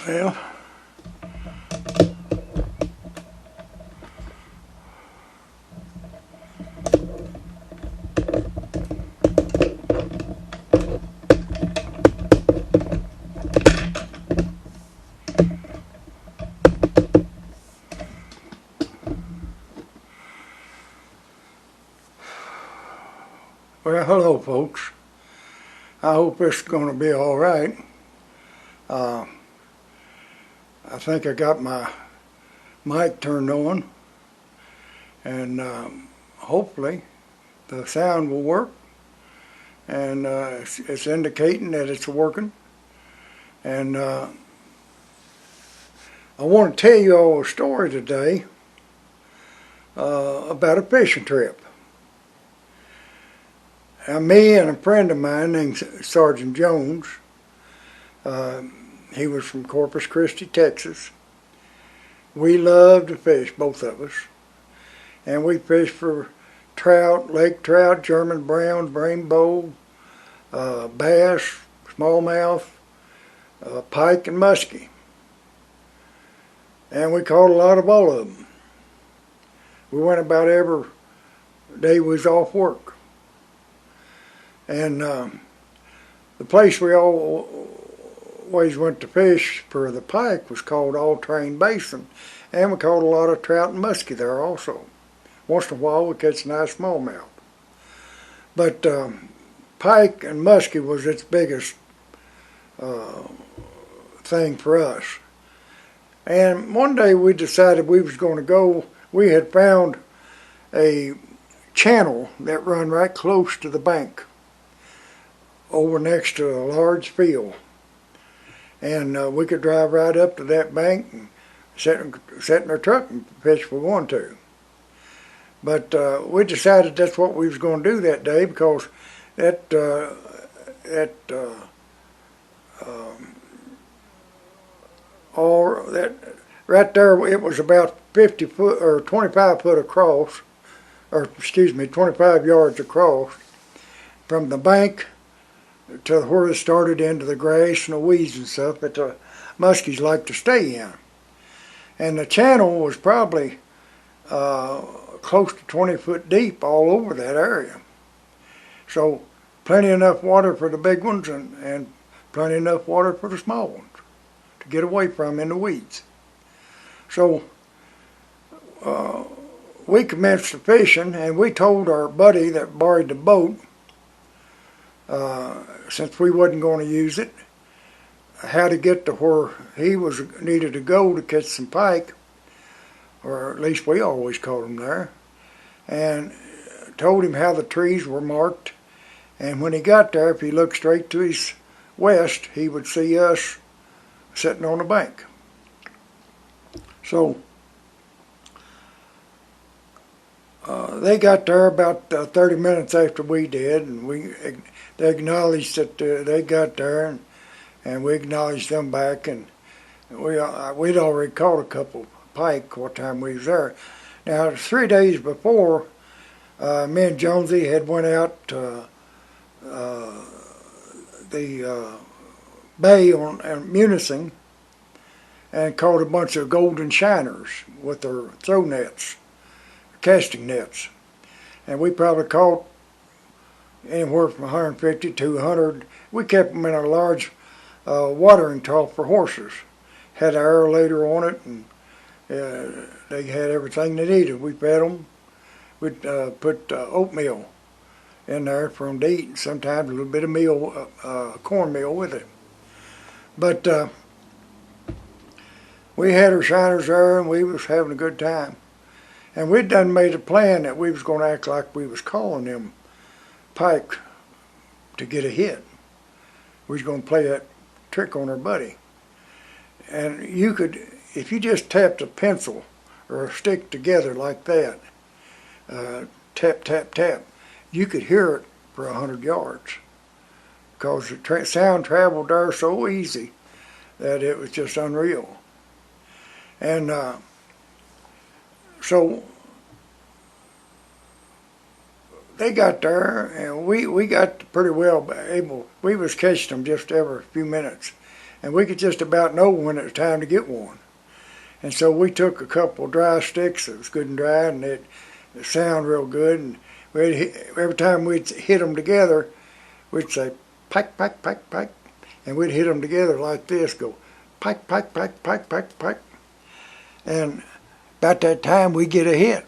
Well, hello folks. I hope this is going to be all right. I think I got my mic turned on, and hopefully the sound will work, and it's indicating that it's working. And I want to tell you all a story today about a fishing trip. Me and a friend of mine named Sergeant Jones, he was from Corpus Christi, Texas. We loved to fish, both of us. And we fished for trout, lake trout, German browns, rainbow, bass, smallmouth, pike, and muskie. And we caught a lot of all of them. We went about every day we was off work. And the place we always went to fish for the pike was called All Train Basin, and we caught a lot of trout and muskie there also. Once in a while we catch a nice smallmouth. But pike and muskie was its biggest thing for us. And one day we decided we was going to go. We had found a channel that run right close to the bank, over next to a large field, and we could drive right up to that bank and sit in our truck and fish if we wanted to. But we decided that's what we was going to do that day, because that right there, it was about 50 foot or 25 foot across, or excuse me, 25 yards across from the bank to where it started into the grass and the weeds and stuff that the muskies like to stay in. And the channel was probably close to 20 foot deep all over that area. So plenty enough water for the big ones, and plenty enough water for the small ones to get away from in the weeds. So we commenced the fishing, and we told our buddy that borrowed the boat, since we wasn't going to use it, how to get to where he needed to go to catch some pike, or at least we always caught them there, and told him how the trees were marked. And when he got there, if he looked straight to his west, he would see us sitting on the bank. So they got there about 30 minutes after we did, and they acknowledged that they got there, and we acknowledged them back, and we'd already caught a couple of pike what time we was there. Now, 3 days before, me and Jonesy had went out to the bay on Munising and caught a bunch of golden shiners with their throw nets, casting nets. And we probably caught anywhere from 150 to 200. We kept them in a large watering trough for horses. Had an aerolator on it, and they had everything they needed. We fed them. We'd put oatmeal in there for them to eat, and sometimes a little bit of meal, cornmeal with it. But we had our shiners there, and we was having a good time. And we'd done made a plan that we was going to act like we was calling them pike to get a hit. We was going to play that trick on our buddy. And you could, if you just tapped a pencil or a stick together like that, tap, tap, tap, you could hear it for 100 yards. Because the sound traveled there so easy that it was just unreal. And so they got there, and we got pretty well able. We was catching them just every few minutes, and we could just about know when it was time to get one. And so we took a couple dry sticks that was good and dry, and it sounded real good. And every time we'd hit them together, we'd say, pike, pike, pike, pike. And we'd hit them together like this, go, pike, pike, pike, pike, pike, pike. And about that time, we get a hit.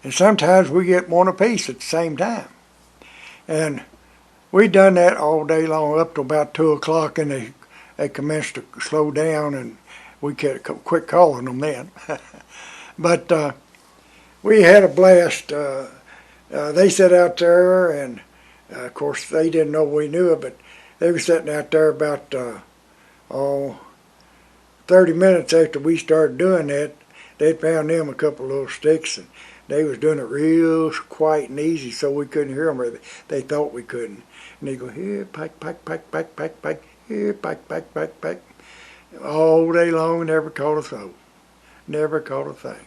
And sometimes we get one apiece at the same time. And we done that all day long up to about 2 o'clock, and they commenced to slow down, and we could quit calling them then. But we had a blast. They sat out there, and of course they didn't know we knew it, but they were sitting out there about 30 minutes after we started doing that. They'd found them a couple of little sticks, and they was doing it real quiet and easy, so we couldn't hear them, or they thought we couldn't. And they go, here, pike, pike, pike, pike, pike, pike, here, pike, pike, pike, pike. All day long, never caught a soul. Never caught a thing.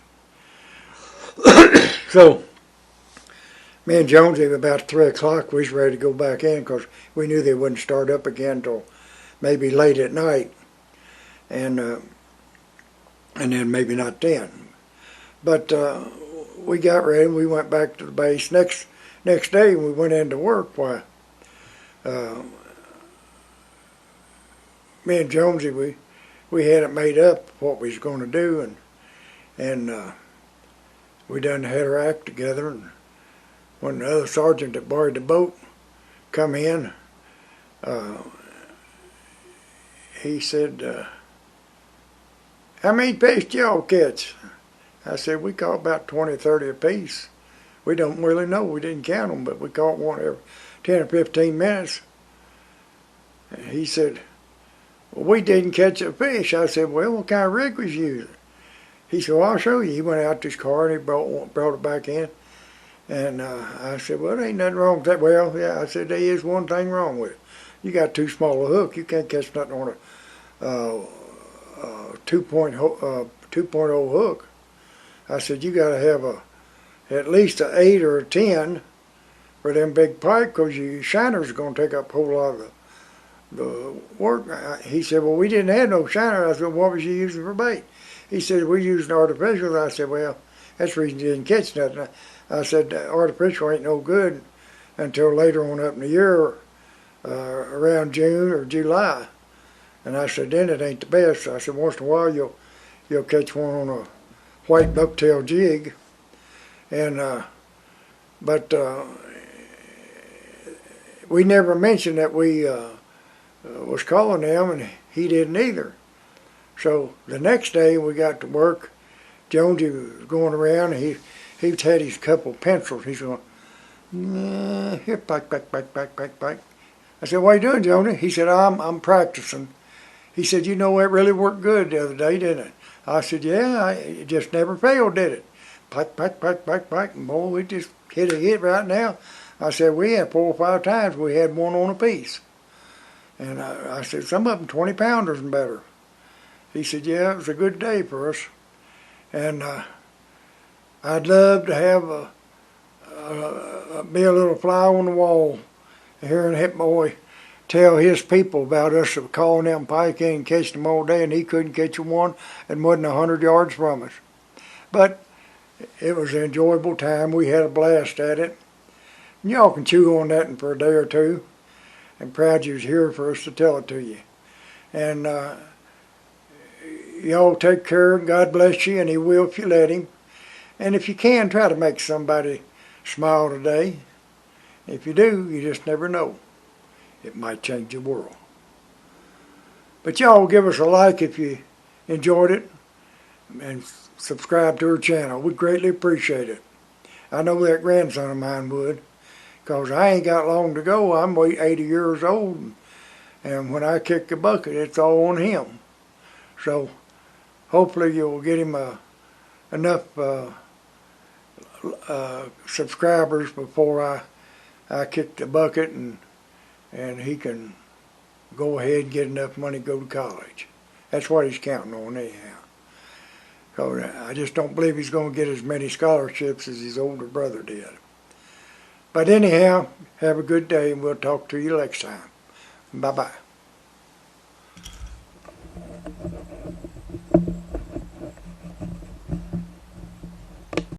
So, me and Jonesy, about 3 o'clock, we was ready to go back in because we knew they wouldn't start up again until maybe late at night. And then maybe not then. But we got ready and we went back to the base. Next day we went into work. Why, me and Jonesy, we had it made up what we was going to do, and we done had our act together. And when the other sergeant that borrowed the boat come in, he said, how many fish did y'all catch? I said, we caught about 20 or 30 apiece. We don't really know. We didn't count them, but we caught one every 10 or 15 minutes. And he said, well, we didn't catch a fish. I said, well, what kind of rig was you using? He said, well, I'll show you. He went out to his car and he brought it back in. And I said, well, there ain't nothing wrong with that. Well, yeah, I said, there is one thing wrong with it. You got too small a hook. You can't catch nothing on a 2.0 hook. I said, you got to have at least an 8 or a 10 for them big pike, because your shiners are going to take up a whole lot of the work. He said, well, we didn't have no shiner. I said, what was you using for bait? He said, we used artificial. I said, well, that's the reason you didn't catch nothing. I said, artificial ain't no good until later on up in the year, around June or July. And I said, then it ain't the best. I said, once in a while you'll catch one on a white bucktail jig. And but we never mentioned that we was calling them, and he didn't either. So the next day we got to work. Jonesy was going around, and he's had his couple pencils. He's going, here, pike, pike, pike, pike, pike, pike. I said, what are you doing, Jonesy? He said, I'm practicing. He said, you know, it really worked good the other day, didn't it? I said, yeah, it just never failed, did it? Pike, pike, pike, pike, pike, and boy, we just hit a hit right now. I said, we had 4 or 5 times we had one on a piece. And I said, some of them 20 pounders and better. He said, yeah, it was a good day for us. And I'd love to have be a little fly on the wall, hearing that boy tell his people about us calling them pike in and catching them all day, and he couldn't catch one and wasn't 100 yards from us. But it was an enjoyable time. We had a blast at it. And y'all can chew on that for a day or two. I'm proud you was here for us to tell it to you. And y'all take care, and God bless you, and He will if you let Him. And if you can, try to make somebody smile today. If you do, you just never know. It might change the world. But y'all give us a like if you enjoyed it, and subscribe to our channel. We'd greatly appreciate it. I know that grandson of mine would, because I ain't got long to go. I'm 80 years old, and when I kick the bucket, it's all on him. So hopefully you'll get him enough subscribers before I kick the bucket, and he can go ahead and get enough money to go to college. That's what he's counting on anyhow. Because I just don't believe he's going to get as many scholarships as his older brother did. But anyhow, have a good day, and we'll talk to you next time. Bye-bye.